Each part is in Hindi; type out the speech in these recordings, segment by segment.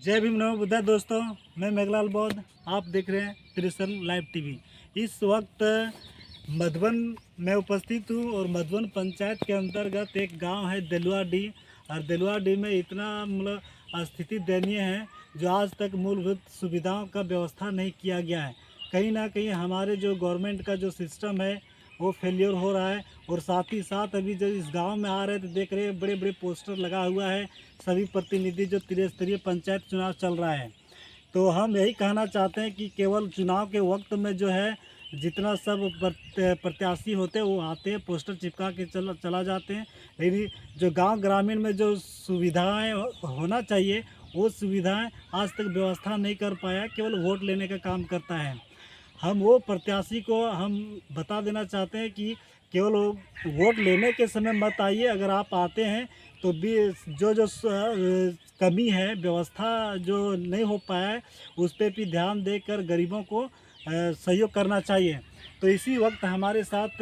जय भीम नमो बुद्धा। दोस्तों, मैं मेघलाल बौद्ध, आप देख रहे हैं त्रिशल लाइव टीवी। इस वक्त मधुबन में उपस्थित हूँ और मधुबन पंचायत के अंतर्गत एक गांव है देलुआडीह, और देलुआडीह में इतना मतलब स्थिति दयनीय है जो आज तक मूलभूत सुविधाओं का व्यवस्था नहीं किया गया है। कहीं ना कहीं हमारे जो गवर्नमेंट का जो सिस्टम है वो फेलियर हो रहा है। और साथ ही साथ अभी जब इस गांव में आ रहे तो देख रहे हैं बड़े बड़े पोस्टर लगा हुआ है, सभी प्रतिनिधि जो त्रिस्तरीय पंचायत चुनाव चल रहा है। तो हम यही कहना चाहते हैं कि केवल चुनाव के वक्त में जो है जितना सब प्रत्याशी होते हैं वो आते हैं, पोस्टर चिपका के चला जाते हैं, लेकिन जो गांव ग्रामीण में जो सुविधाएं होना चाहिए वो सुविधाएं आज तक व्यवस्था नहीं कर पाया, केवल वोट लेने का काम करता है। हम वो प्रत्याशी को हम बता देना चाहते हैं कि केवल वोट लेने के समय मत आइए, अगर आप आते हैं तो भी जो कमी है, व्यवस्था जो नहीं हो पाया है उस पर भी ध्यान देकर गरीबों को सहयोग करना चाहिए। तो इसी वक्त हमारे साथ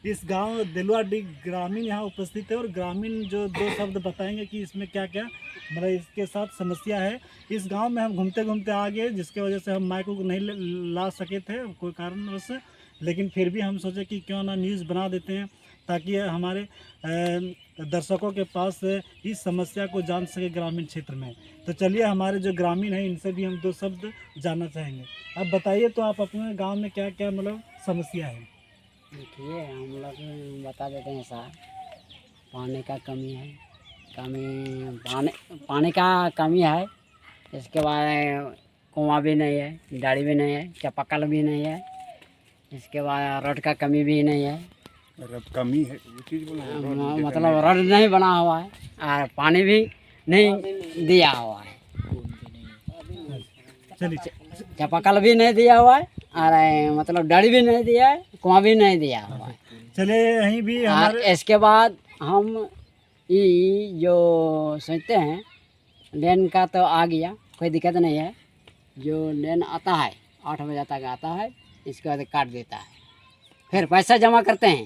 इस गांव देलुआडीह ग्रामीण यहाँ उपस्थित है और ग्रामीण जो दो शब्द बताएंगे कि इसमें क्या क्या मतलब इसके साथ समस्या है। इस गांव में हम घूमते घूमते आ गए, जिसके वजह से हम माइक को नहीं ला सके थे कोई कारणवश, लेकिन फिर भी हम सोचे कि क्यों ना न्यूज़ बना देते हैं ताकि हमारे दर्शकों के पास इस समस्या को जान सके ग्रामीण क्षेत्र में। तो चलिए हमारे जो ग्रामीण हैं इनसे भी हम दो शब्द जानना चाहेंगे। अब बताइए तो आप अपने गांव में क्या क्या मतलब समस्या है? देखिए, हम लोग बता देते हैं सर। पानी का कमी है, पानी का कमी है। इसके बाद कुआं भी नहीं है, गाड़ी भी नहीं है, चापाकल भी नहीं है। इसके बाद रोड का कमी भी नहीं है, कमी है वो चीज़ मतलब रोड नहीं बना हुआ है और पानी भी नहीं दिया हुआ है। चलिए, चापाकल भी नहीं दिया हुआ है और मतलब गाड़ी भी नहीं दिया है, कुआं भी नहीं दिया हुआ है। चलिए यहीं भी और हमारे इसके बाद हम ये जो सोचते हैं लेन का तो आ गया, कोई दिक्कत नहीं है। जो लेन आता है 8 बजे तक आता है, इसके बाद काट देता है, फिर पैसा जमा करते हैं,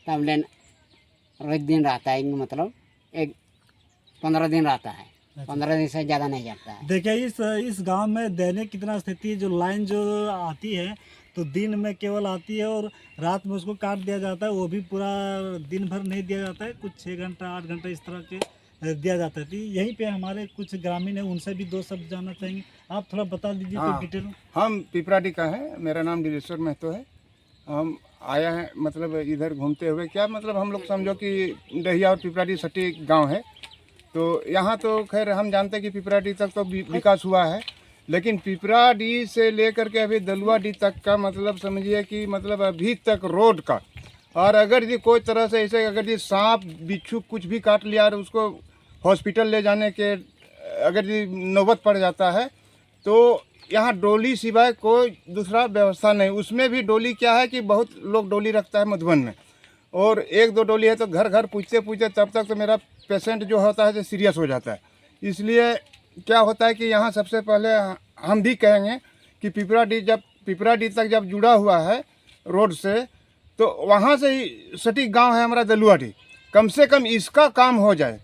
तब लेन रोज दिन रहता है, मतलब 15 दिन रहता है। 15 दिन से ज़्यादा नहीं जाता है। देखिए इस गांव में दैनिक कितना स्थिति है, जो लाइन जो आती है तो दिन में केवल आती है और रात में उसको काट दिया जाता है, वो भी पूरा दिन भर नहीं दिया जाता है, कुछ 6 घंटा 8 घंटा इस तरह के दिया जाता है। तो यहीं पे हमारे कुछ ग्रामीण हैं, उनसे भी दो शब्द जानना चाहेंगे। आप थोड़ा बता दीजिए हाँ, कोई डिटेल। हम पिपराडी का है, मेरा नाम दिलेश्वर महतो है। हम आया है मतलब इधर घूमते हुए, क्या मतलब हम लोग समझो कि दहिया और पिपराडी सटी गांव है। तो यहाँ तो खैर हम जानते हैं कि पिपराडी तक तो विकास हुआ है, लेकिन पिपराडी से लेकर के अभी देलुआडीह तक का मतलब समझिए कि मतलब अभी तक रोड का, और अगर यदि कोई तरह से ऐसे अगर यदि सांप बिच्छू कुछ भी काट लिया और उसको हॉस्पिटल ले जाने के अगर यदि नौबत पड़ जाता है तो यहाँ डोली सिवाय कोई दूसरा व्यवस्था नहीं। उसमें भी डोली क्या है कि बहुत लोग डोली रखता है मधुबन में, और 1-2 डोली है तो घर घर पूछते पूछते तब तक तो मेरा पेशेंट जो होता है तो सीरियस हो जाता है। इसलिए क्या होता है कि यहाँ सबसे पहले हम भी कहेंगे कि पिपराडी तक जब जुड़ा हुआ है रोड से, तो वहाँ से ही सटीक गांव है हमारा देलुआडीह, कम से कम इसका काम हो जाए।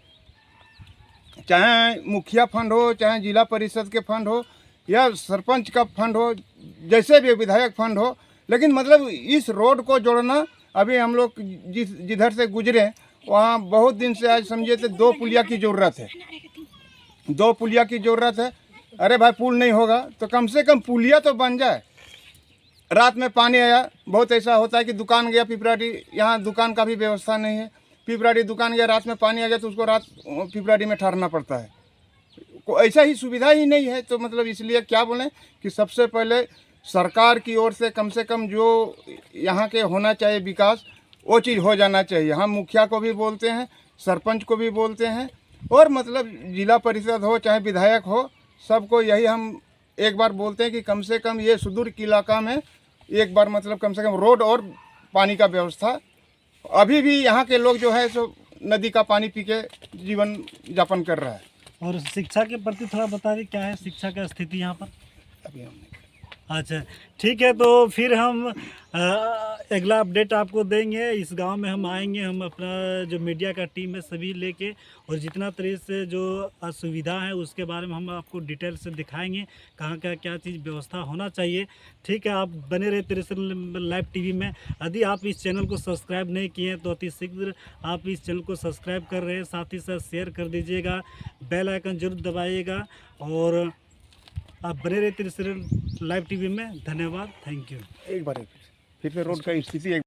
चाहे मुखिया फंड हो, चाहे जिला परिषद के फंड हो, या सरपंच का फंड हो, जैसे भी विधायक फंड हो, लेकिन मतलब इस रोड को जोड़ना। अभी हम लोग जिधर से गुजरे वहाँ बहुत दिन से आज समझिए तो 2 पुलिया की ज़रूरत है, 2 पुलिया की ज़रूरत है। अरे भाई पुल नहीं होगा तो कम से कम पुलिया तो बन जाए। रात में पानी आया, बहुत ऐसा होता है कि दुकान गया पिपराडी, यहाँ दुकान का भी व्यवस्था नहीं है। पिपराडी दुकान गया, रात में पानी आ गया तो उसको रात पिपराडी में ठहरना पड़ता है, ऐसा ही सुविधा ही नहीं है। तो मतलब इसलिए क्या बोलें कि सबसे पहले सरकार की ओर से कम जो यहाँ के होना चाहिए विकास, वो चीज़ हो जाना चाहिए। हम मुखिया को भी बोलते हैं, सरपंच को भी बोलते हैं, और मतलब जिला परिषद हो चाहे विधायक हो, सबको यही हम एक बार बोलते हैं कि कम से कम ये सुदूर इलाका में एक बार मतलब कम से कम रोड और पानी का व्यवस्था। अभी भी यहाँ के लोग जो है सो नदी का पानी पी के जीवन यापन कर रहा है। और शिक्षा के प्रति थोड़ा बता दें, क्या है शिक्षा का स्थिति यहाँ पर? अभी हमने अच्छा ठीक है, तो फिर हम अगला अपडेट आपको देंगे। इस गांव में हम आएंगे, हम अपना जो मीडिया का टीम है सभी लेके, और जितना तरह से जो असुविधा है उसके बारे में हम आपको डिटेल से दिखाएंगे, कहाँ का क्या चीज़ व्यवस्था होना चाहिए। ठीक है, आप बने रहे तिरसुल लाइव टीवी में। यदि आप इस चैनल को सब्सक्राइब नहीं किए हैं तो अति शीघ्र आप इस चैनल को सब्सक्राइब कर रहे हैं, साथ ही साथ शेयर कर दीजिएगा, बेल आइकन जरूर दबाइएगा, और आप बने रहे तिरसुल लाइव टीवी में। धन्यवाद, थैंक यू। एक बार फिर से रोड का स्थिति